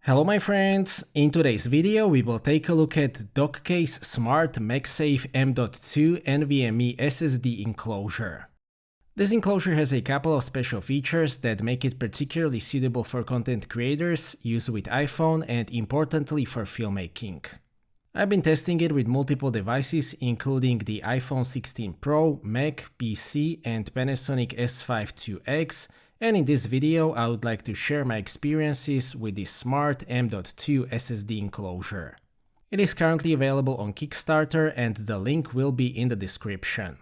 Hello my friends, in today's video we will take a look at Dockcase Smart Magsafe M.2 NVMe SSD Enclosure. This enclosure has a couple of special features that make it particularly suitable for content creators, use with iPhone, and importantly for filmmaking. I've been testing it with multiple devices including the iPhone 16 Pro, Mac, PC, and Panasonic S5 IIX, and in this video I would like to share my experiences with the Smart M.2 SSD Enclosure. It is currently available on Kickstarter and the link will be in the description.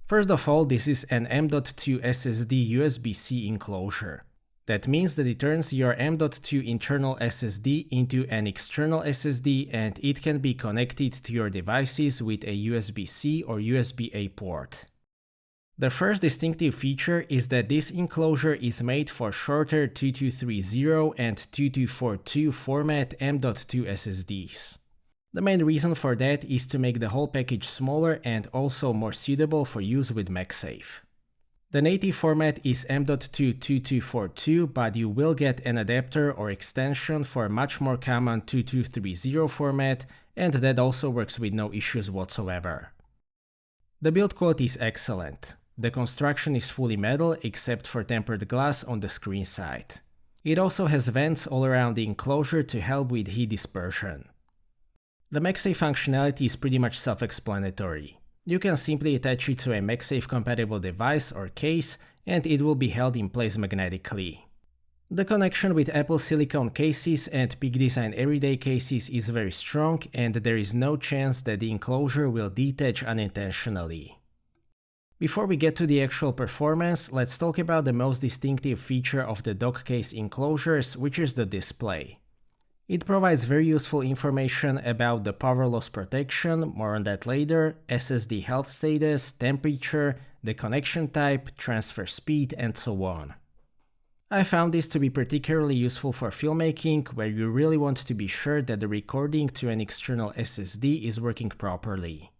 First of all, this is an M.2 SSD USB-C enclosure. That means that it turns your M.2 internal SSD into an external SSD and it can be connected to your devices with a USB-C or USB-A port. The first distinctive feature is that this enclosure is made for shorter 2230 and 2242 format M.2 SSDs. The main reason for that is to make the whole package smaller and also more suitable for use with Magsafe. The native format is M.2 2242, but you will get an adapter or extension for a much more common 2230 format, and that also works with no issues whatsoever. The build quality is excellent. The construction is fully metal except for tempered glass on the screen side. It also has vents all around the enclosure to help with heat dispersion. The Magsafe functionality is pretty much self-explanatory. You can simply attach it to a Magsafe compatible device or case and it will be held in place magnetically. The connection with Apple silicone cases and Peak Design everyday cases is very strong and there is no chance that the enclosure will detach unintentionally. Before we get to the actual performance, let's talk about the most distinctive feature of the Dockcase enclosures, which is the display. It provides very useful information about the power loss protection, more on that later, SSD health status, temperature, the connection type, transfer speed, and so on. I found this to be particularly useful for filmmaking, where you really want to be sure that the recording to an external SSD is working properly.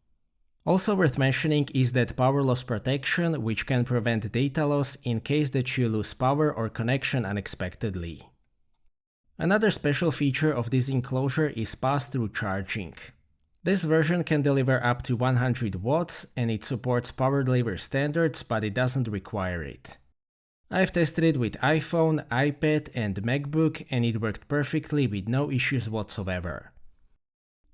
Also worth mentioning is that power loss protection, which can prevent data loss in case that you lose power or connection unexpectedly. Another special feature of this enclosure is pass-through charging. This version can deliver up to 100 watts and it supports power delivery standards, but it doesn't require it. I've tested it with iPhone, iPad and MacBook and it worked perfectly with no issues whatsoever.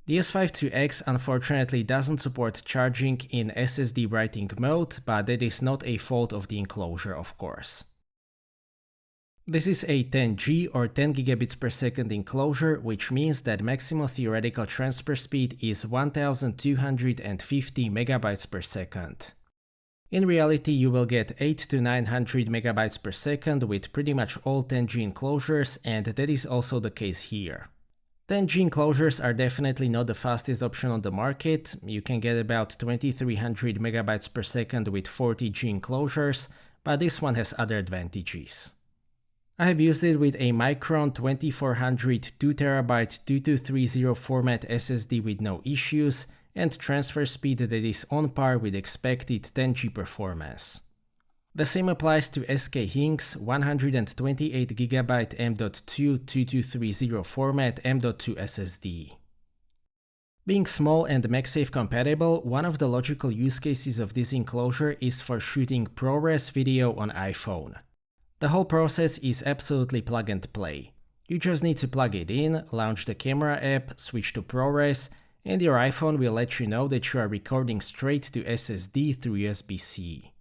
The S5 IIX unfortunately doesn't support charging in SSD writing mode, but that is not a fault of the enclosure, of course. This is a 10G or 10 gigabits per second enclosure, which means that maximum theoretical transfer speed is 1250 megabytes per second. In reality, you will get 800 to 900 megabytes per second with pretty much all 10G enclosures, and that is also the case here. 10G enclosures are definitely not the fastest option on the market. You can get about 2300 megabytes per second with 40G enclosures, but this one has other advantages. I have used it with a Micron 2400 2TB 2230 format SSD with no issues and transfer speed that is on par with expected 10G performance. The same applies to SK Hynix 128GB M.2 2230 format M.2 SSD. Being small and Magsafe compatible, one of the logical use cases of this enclosure is for shooting ProRes video on iPhone. The whole process is absolutely plug and play. You just need to plug it in, launch the camera app, switch to ProRes, and your iPhone will let you know that you are recording straight to SSD through USB-C.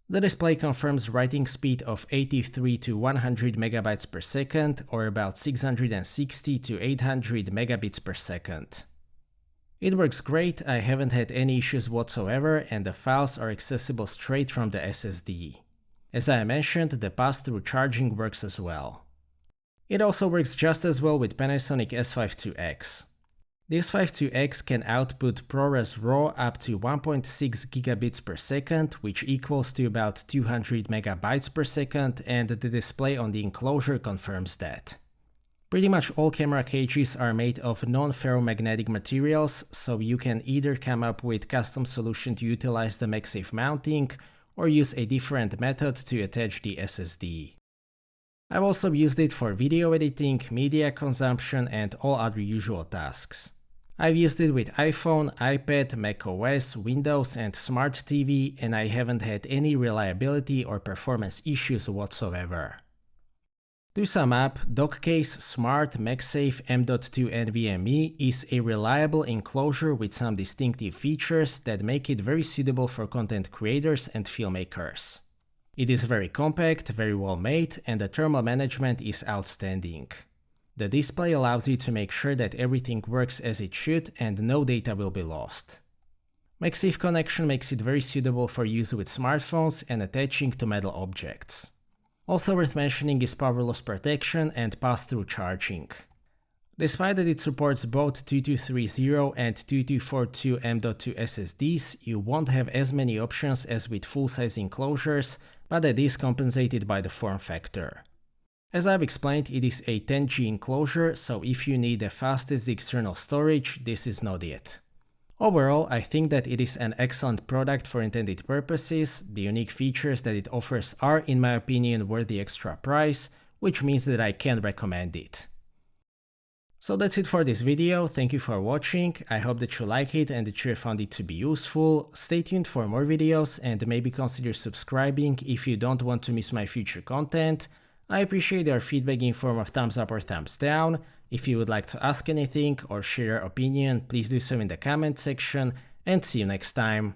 The display confirms writing speed of 83 to 100 megabytes per second or about 660 to 800 megabits per second. It works great, I haven't had any issues whatsoever and the files are accessible straight from the SSD. As I mentioned, the pass-through charging works as well. It also works just as well with Panasonic S5 IIX. The S5 IIX can output ProRes RAW up to 1.6 gigabits per second, which equals to about 200 megabytes per second, and the display on the enclosure confirms that. Pretty much all camera cages are made of non-ferromagnetic materials, so you can either come up with custom solution to utilize the Magsafe mounting, or use a different method to attach the SSD. I've also used it for video editing, media consumption, and all other usual tasks. I've used it with iPhone, iPad, macOS, Windows, and Smart TV, and I haven't had any reliability or performance issues whatsoever. To sum up, Dockcase Smart Magsafe M.2 NVMe is a reliable enclosure with some distinctive features that make it very suitable for content creators and filmmakers. It is very compact, very well made, and the thermal management is outstanding. The display allows you to make sure that everything works as it should and no data will be lost. Magsafe connection makes it very suitable for use with smartphones and attaching to metal objects. Also worth mentioning is power loss protection and pass-through charging. Despite that it supports both 2230 and 2242 M.2 SSDs, you won't have as many options as with full-size enclosures, but that is compensated by the form factor. As I've explained, it is a 10G enclosure, so if you need the fastest external storage, this is not it. Overall, I think that it is an excellent product for intended purposes. The unique features that it offers are, in my opinion, worth the extra price, which means that I can recommend it. So that's it for this video, thank you for watching, I hope that you like it and that you found it to be useful. Stay tuned for more videos and maybe consider subscribing if you don't want to miss my future content. I appreciate your feedback in form of thumbs up or thumbs down. If you would like to ask anything or share your opinion, please do so in the comment section, and see you next time.